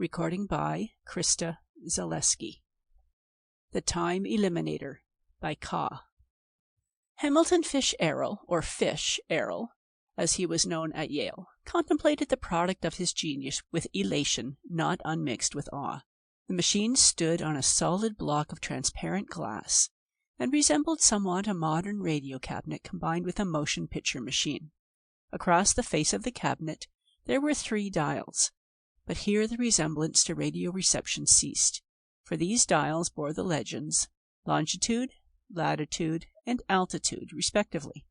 Recording by Krista Zaleski. The Time Eliminator by Ka. Hamilton Fish Errol, or Fish Errol, as he was known at Yale, contemplated the product of his genius with elation not unmixed with awe. The machine stood on a solid block of transparent glass, and resembled somewhat a modern radio cabinet combined with a motion picture machine. Across the face of the cabinet there were 3 dials, but here the resemblance to radio reception ceased, for these dials bore the legends longitude, latitude, and altitude, respectively.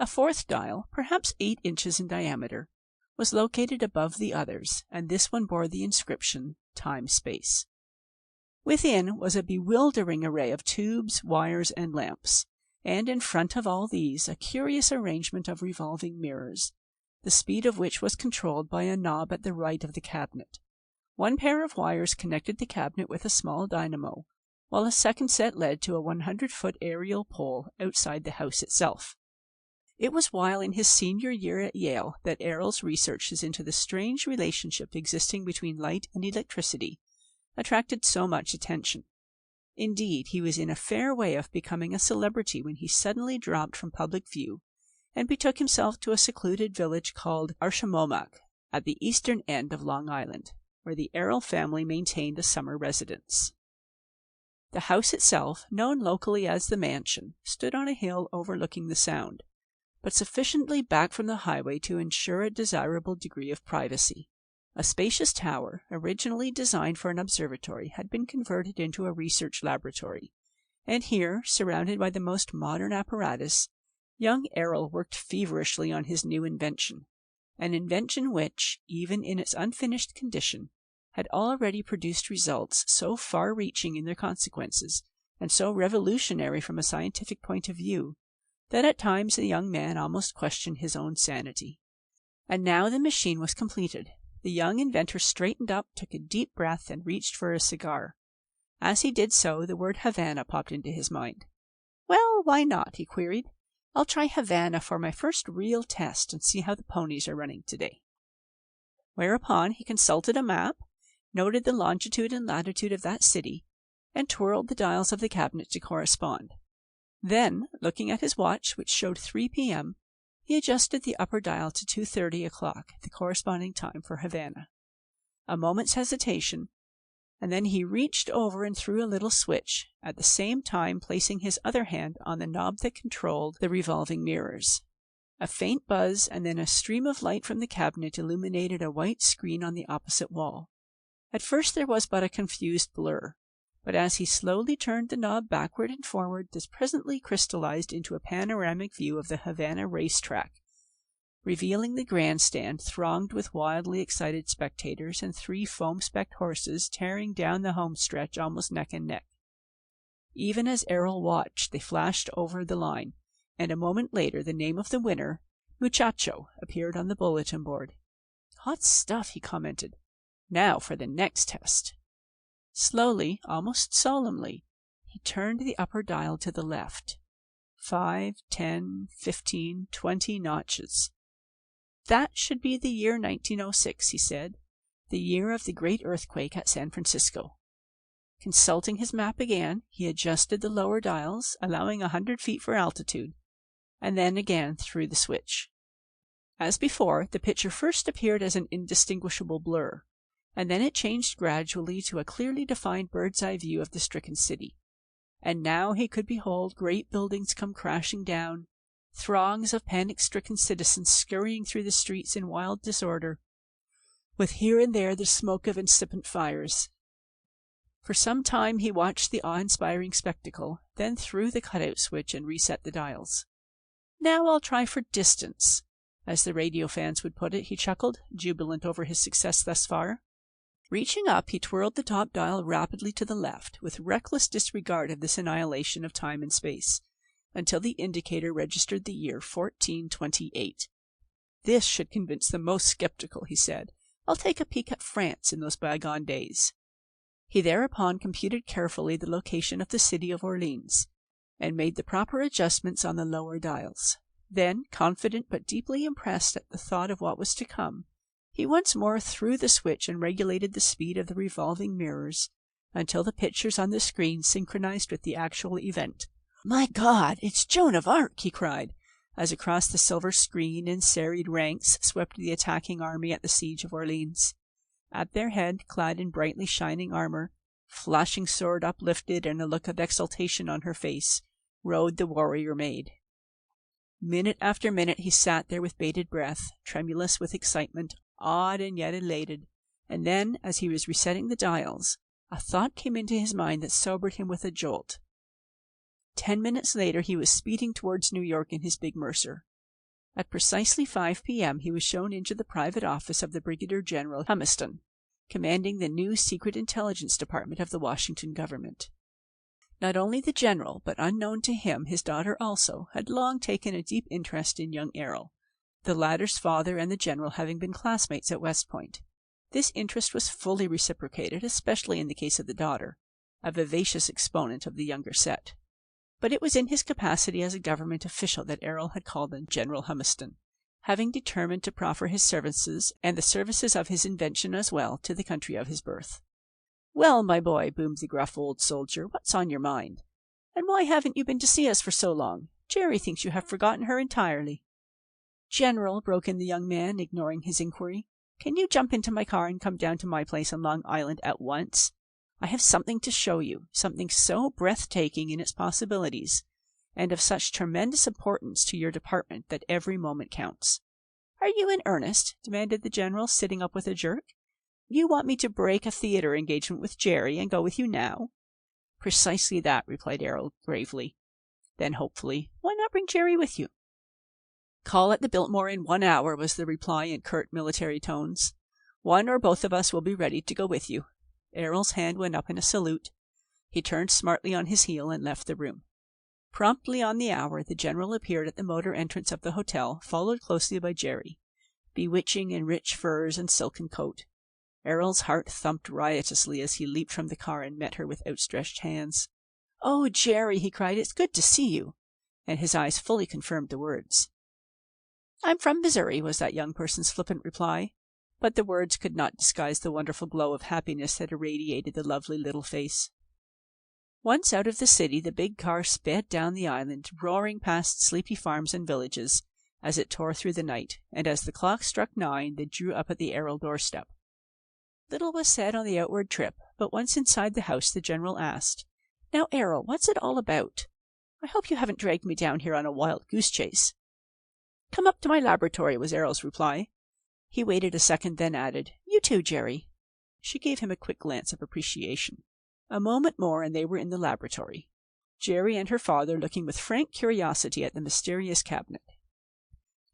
A 4th dial, perhaps 8 inches in diameter, was located above the others, and this one bore the inscription time-space. Within was a bewildering array of tubes, wires, and lamps, and in front of all these a curious arrangement of revolving mirrors, the speed of which was controlled by a knob at the right of the cabinet. One pair of wires connected the cabinet with a small dynamo, while a second set led to a 100-foot aerial pole outside the house itself. It was while in his senior year at Yale that Errol's researches into the strange relationship existing between light and electricity attracted so much attention. Indeed, he was in a fair way of becoming a celebrity when he suddenly dropped from public view and betook himself to a secluded village called Arshamomak at the eastern end of Long Island, where the Errol family maintained a summer residence. The house itself, known locally as the Mansion, stood on a hill overlooking the Sound, but sufficiently back from the highway to ensure a desirable degree of privacy. A spacious tower, originally designed for an observatory, had been converted into a research laboratory, and here, surrounded by the most modern apparatus, young Errol worked feverishly on his new invention, an invention which, even in its unfinished condition, had already produced results so far-reaching in their consequences, and so revolutionary from a scientific point of view, that at times the young man almost questioned his own sanity. And now the machine was completed. The young inventor straightened up, took a deep breath, and reached for a cigar. As he did so, the word Havana popped into his mind. "Well, why not?" he queried. "I'll try Havana for my first real test and see how the ponies are running today." Whereupon he consulted a map, noted the longitude and latitude of that city, and twirled the dials of the cabinet to correspond. Then, looking at his watch, which showed 3 p.m., he adjusted the upper dial to 2:30 o'clock, the corresponding time for Havana. A moment's hesitation, and then he reached over and threw a little switch, at the same time placing his other hand on the knob that controlled the revolving mirrors. A faint buzz, and then a stream of light from the cabinet illuminated a white screen on the opposite wall. At first there was but a confused blur, but as he slowly turned the knob backward and forward, this presently crystallized into a panoramic view of the Havana racetrack, revealing the grandstand thronged with wildly excited spectators and 3 foam-specked horses tearing down the home stretch almost neck and neck. Even as Errol watched, they flashed over the line, and a moment later the name of the winner, Muchacho, appeared on the bulletin board. "Hot stuff," he commented. "Now for the next test." Slowly, almost solemnly, he turned the upper dial to the left. 5, 10, 15, 20 notches. "That should be the year 1906, he said, "the year of the great earthquake at San Francisco." Consulting his map again, he adjusted the lower dials, allowing 100 feet for altitude, and then again threw the switch. As before, the picture first appeared as an indistinguishable blur, and then it changed gradually to a clearly defined bird's-eye view of the stricken city. And now he could behold great buildings come crashing down, throngs of panic-stricken citizens scurrying through the streets in wild disorder, with here and there the smoke of incipient fires. For some time he watched the awe-inspiring spectacle, then threw the cutout switch and reset the dials. "Now I'll try for distance," as the radio fans would put it, he chuckled, jubilant over his success thus far. Reaching up, he twirled the top dial rapidly to the left, with reckless disregard of this annihilation of time and space, until the indicator registered the year 1428. "This should convince the most skeptical," he said. "I'll take a peek at France in those bygone days." He thereupon computed carefully the location of the city of Orleans, and made the proper adjustments on the lower dials. Then, confident but deeply impressed at the thought of what was to come, He once more threw the switch and regulated the speed of the revolving mirrors until the pictures on the screen synchronized with the actual event. "My God, it's Joan of Arc!" he cried, as across the silver screen in serried ranks swept the attacking army at the siege of Orleans. At their head, clad in brightly shining armor, flashing sword uplifted and a look of exultation on her face, rode the warrior maid. Minute after minute he sat there with bated breath, tremulous with excitement, awed and yet elated, and then, as he was resetting the dials, a thought came into his mind that sobered him with a jolt. 10 minutes later he was speeding towards New York in his big Mercer. At precisely 5 p.m. he was shown into the private office of the Brigadier General Humiston, commanding the new Secret Intelligence Department of the Washington government. Not only the general, but unknown to him, his daughter also, had long taken a deep interest in young Errol, the latter's father and the general having been classmates at West Point. This interest was fully reciprocated, especially in the case of the daughter, a vivacious exponent of the younger set. But it was in his capacity as a government official that Errol had called on General Humiston, having determined to proffer his services, and the services of his invention as well, to the country of his birth. "Well, my boy," boomed the gruff old soldier, "what's on your mind? And why haven't you been to see us for so long? Jerry thinks you have forgotten her entirely." "General," broke in the young man, ignoring his inquiry, "can you jump into my car and come down to my place on Long Island at once? I have something to show you, something so breathtaking in its possibilities, and of such tremendous importance to your department that every moment counts." "Are you in earnest?" demanded the general, sitting up with a jerk. "You want me to break a theater engagement with Jerry and go with you now?" "Precisely that," replied Errol gravely. Then hopefully, "Why not bring Jerry with you?" "Call at the Biltmore in 1 hour," was the reply in curt military tones. "One or both of us will be ready to go with you." Errol's hand went up in a salute. He turned smartly on his heel and left the room. Promptly on the hour, the general appeared at the motor entrance of the hotel, followed closely by Jerry, bewitching in rich furs and silken coat. Errol's heart thumped riotously as he leaped from the car and met her with outstretched hands. "Oh, Jerry," he cried, "it's good to see you," and his eyes fully confirmed the words. "I'm from Missouri," was that young person's flippant reply, but the words could not disguise the wonderful glow of happiness that irradiated the lovely little face. Once out of the city, the big car sped down the island, roaring past sleepy farms and villages as it tore through the night, and as the clock struck 9, they drew up at the Errol doorstep. Little was said on the outward trip, but once inside the house the general asked, "Now, Errol, what's it all about? I hope you haven't dragged me down here on a wild goose chase." "Come up to my laboratory," was Errol's reply. He waited a second, then added, "You too, Jerry." She gave him a quick glance of appreciation. A moment more and they were in the laboratory, Jerry and her father looking with frank curiosity at the mysterious cabinet.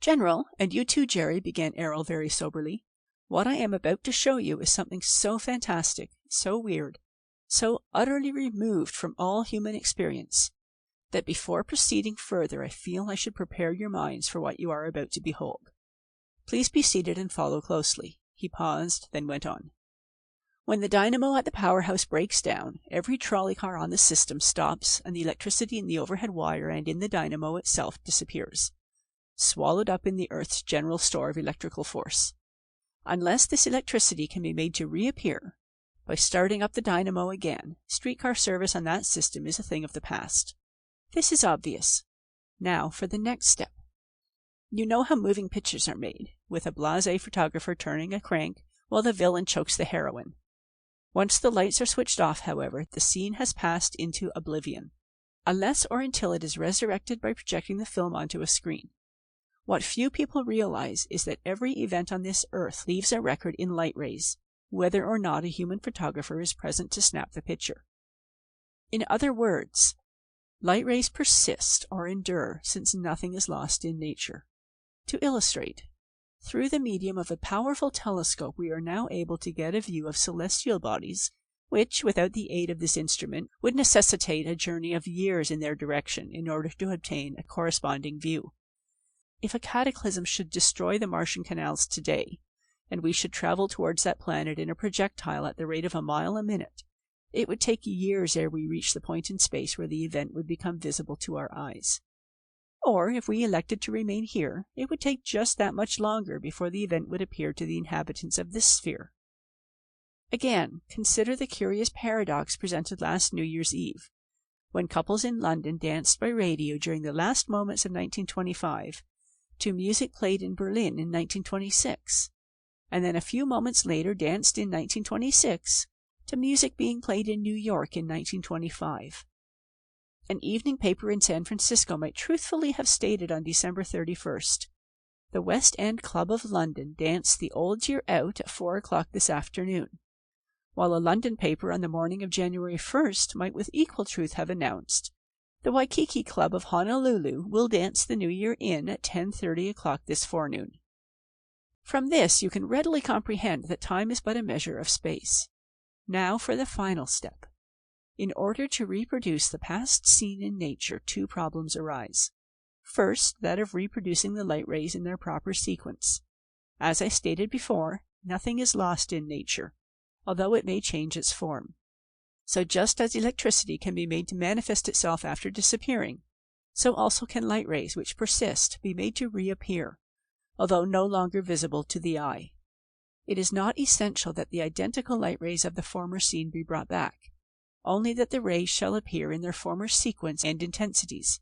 "General, and you too, Jerry," began Errol very soberly, "what I am about to show you is something so fantastic, so weird, so utterly removed from all human experience, that before proceeding further I feel I should prepare your minds for what you are about to behold. Please be seated and follow closely." He paused, then went on. "When the dynamo at the powerhouse breaks down, every trolley car on the system stops and the electricity in the overhead wire and in the dynamo itself disappears, swallowed up in the Earth's general store of electrical force. Unless this electricity can be made to reappear by starting up the dynamo again, streetcar service on that system is a thing of the past. This is obvious. Now for the next step. You know how moving pictures are made, with a blasé photographer turning a crank while the villain chokes the heroine. Once the lights are switched off, however, the scene has passed into oblivion, unless or until it is resurrected by projecting the film onto a screen. What few people realize is that every event on this earth leaves a record in light rays, whether or not a human photographer is present to snap the picture. In other words, light rays persist or endure since nothing is lost in nature. To illustrate, through the medium of a powerful telescope we are now able to get a view of celestial bodies which, without the aid of this instrument, would necessitate a journey of years in their direction in order to obtain a corresponding view. If a cataclysm should destroy the Martian canals today, and we should travel towards that planet in a projectile at the rate of a mile a minute, it would take years ere we reach the point in space where the event would become visible to our eyes. Or, if we elected to remain here, it would take just that much longer before the event would appear to the inhabitants of this sphere. Again, consider the curious paradox presented last New Year's Eve, when couples in London danced by radio during the last moments of 1925 to music played in Berlin in 1926, and then a few moments later danced in 1926 to music being played in New York in 1925. An evening paper in San Francisco might truthfully have stated on December 31st, "The West End Club of London danced the Old Year Out at 4 o'clock this afternoon," while a London paper on the morning of January 1st might with equal truth have announced, "The Waikiki Club of Honolulu will dance the New Year in at 10:30 o'clock this forenoon." From this you can readily comprehend that time is but a measure of space. Now for the final step. In order to reproduce the past scene in nature, two problems arise. First, that of reproducing the light rays in their proper sequence. As I stated before, nothing is lost in nature, although it may change its form. So just as electricity can be made to manifest itself after disappearing, so also can light rays which persist be made to reappear, although no longer visible to the eye. It is not essential that the identical light rays of the former scene be brought back, only that the rays shall appear in their former sequence and intensities.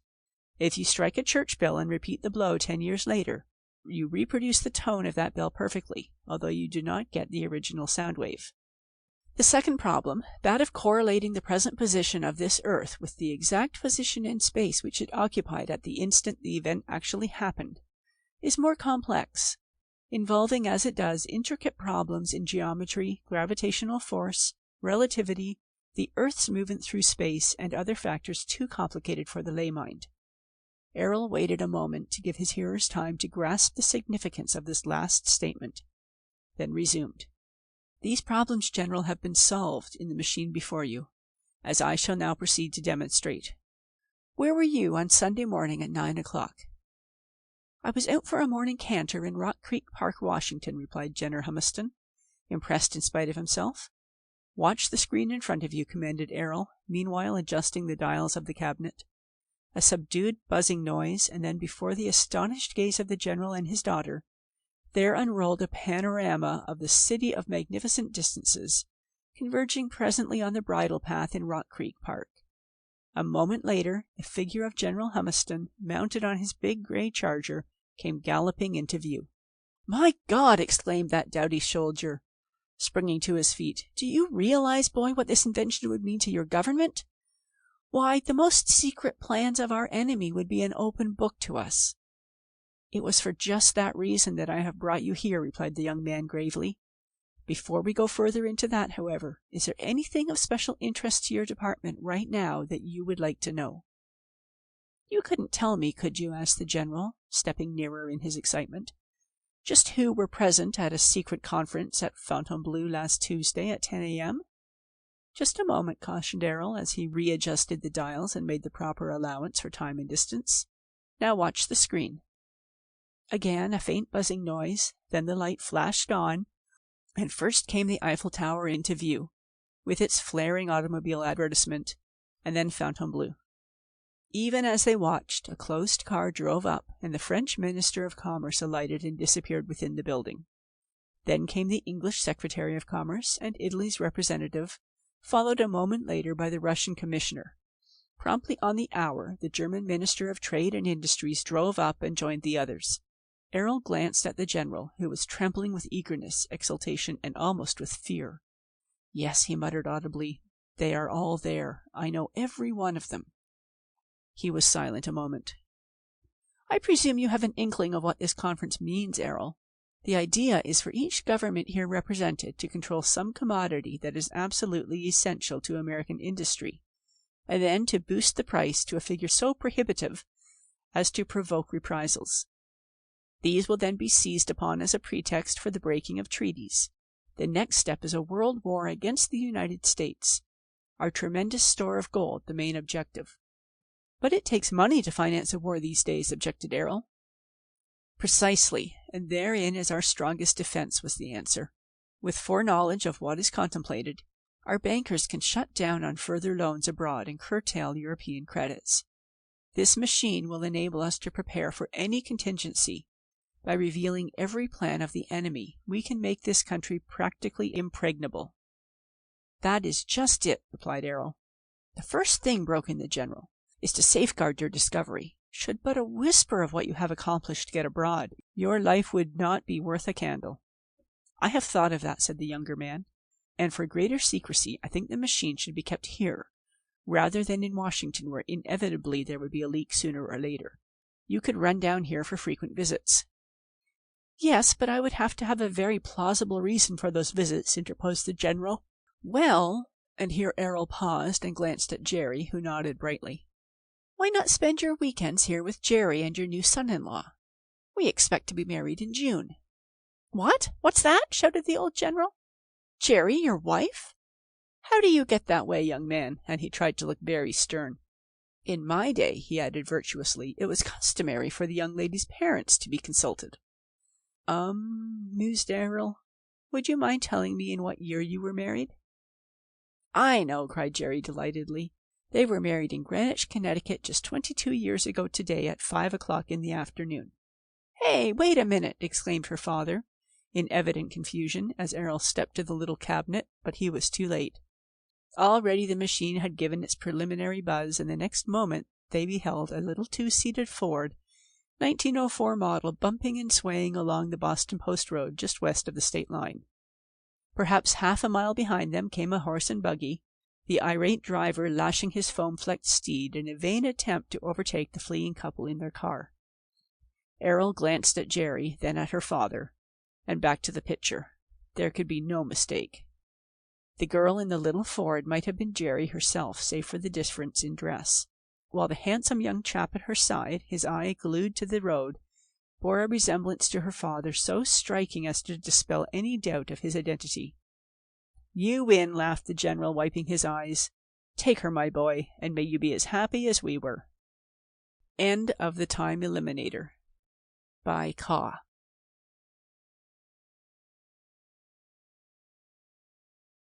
If you strike a church bell and repeat the blow 10 years later, you reproduce the tone of that bell perfectly, although you do not get the original sound wave. The second problem, that of correlating the present position of this Earth with the exact position in space which it occupied at the instant the event actually happened, is more complex, involving as it does intricate problems in geometry, gravitational force, relativity, the Earth's movement through space, and other factors too complicated for the lay mind. Errol waited a moment to give his hearers time to grasp the significance of this last statement, then resumed. These problems, General, have been solved in the machine before you, as I shall now proceed to demonstrate. Where were you on Sunday morning at 9 o'clock? I was out for a morning canter in Rock Creek Park, Washington, replied Jenner Humiston, impressed in spite of himself. Watch the screen in front of you, commanded Errol, meanwhile adjusting the dials of the cabinet. A subdued buzzing noise, and then before the astonished gaze of the General and his daughter, there unrolled a panorama of the city of magnificent distances, converging presently on the bridle path in Rock Creek Park. A moment later, the figure of General Humiston, mounted on his big gray charger, came galloping into view. "My God!" exclaimed that doughty soldier, springing to his feet. "Do you realize, boy, what this invention would mean to your government? Why, the most secret plans of our enemy would be an open book to us." "It was for just that reason that I have brought you here," replied the young man gravely. "Before we go further into that, however, is there anything of special interest to your department right now that you would like to know?" "You couldn't tell me, could you?" asked the General, stepping nearer in his excitement. "Just who were present at a secret conference at Fontainebleau last Tuesday at 10 a.m.? "Just a moment," cautioned Errol, as he readjusted the dials and made the proper allowance for time and distance. "Now watch the screen." Again a faint buzzing noise, then the light flashed on, and first came the Eiffel Tower into view, with its flaring automobile advertisement, and then Fontainebleau. Even as they watched, a closed car drove up, and the French Minister of Commerce alighted and disappeared within the building. Then came the English Secretary of Commerce and Italy's representative, followed a moment later by the Russian Commissioner. Promptly on the hour, the German Minister of Trade and Industries drove up and joined the others. Errol glanced at the General, who was trembling with eagerness, exultation, and almost with fear. "Yes," he muttered audibly, "they are all there. I know every one of them." He was silent a moment. "I presume you have an inkling of what this conference means, Errol. The idea is for each government here represented to control some commodity that is absolutely essential to American industry, and then to boost the price to a figure so prohibitive as to provoke reprisals. These will then be seized upon as a pretext for the breaking of treaties. The next step is a world war against the United States. Our tremendous store of gold, the main objective." "But it takes money to finance a war these days," objected Errol. "Precisely, and therein is our strongest defense," was the answer. "With foreknowledge of what is contemplated, our bankers can shut down on further loans abroad and curtail European credits. This machine will enable us to prepare for any contingency. By revealing every plan of the enemy, we can make this country practically impregnable." "That is just it," replied Errol. "The first thing," broke in the general, "is to safeguard your discovery. Should but a whisper of what you have accomplished get abroad, your life would not be worth a candle." "I have thought of that," said the younger man, "and for greater secrecy I think the machine should be kept here, rather than in Washington, where inevitably there would be a leak sooner or later. You could run down here for frequent visits." "Yes, but I would have to have a very plausible reason for those visits," interposed the general. "Well," and here Errol paused and glanced at Jerry, who nodded brightly, "why not spend your weekends here with Jerry and your new son-in-law? We expect to be married in June." "What? What's that?" shouted the old general. "Jerry, your wife? How do you get that way, young man?" And he tried to look very stern. "In my day," he added virtuously, "it was customary for the young lady's parents to be consulted." Mused Errol. "Would you mind telling me in what year you were married?" "I know," cried Jerry delightedly. "They were married in Greenwich, Connecticut, just 22 years ago today at 5 o'clock in the afternoon." "Hey, wait a minute!" exclaimed her father, in evident confusion, as Errol stepped to the little cabinet, but he was too late. Already the machine had given its preliminary buzz, and the next moment they beheld a little two-seated Ford, 1904 model, bumping and swaying along the Boston Post Road just west of the state line. Perhaps half a mile behind them came a horse and buggy, the irate driver lashing his foam-flecked steed in a vain attempt to overtake the fleeing couple in their car. Errol glanced at Jerry, then at her father, and back to the picture. There could be no mistake. The girl in the little Ford might have been Jerry herself, save for the difference in dress, while the handsome young chap at her side, his eye glued to the road, bore a resemblance to her father so striking as to dispel any doubt of his identity. "You win," laughed the general, wiping his eyes. "Take her, my boy, and may you be as happy as we were." End of The Time Eliminator by Ka.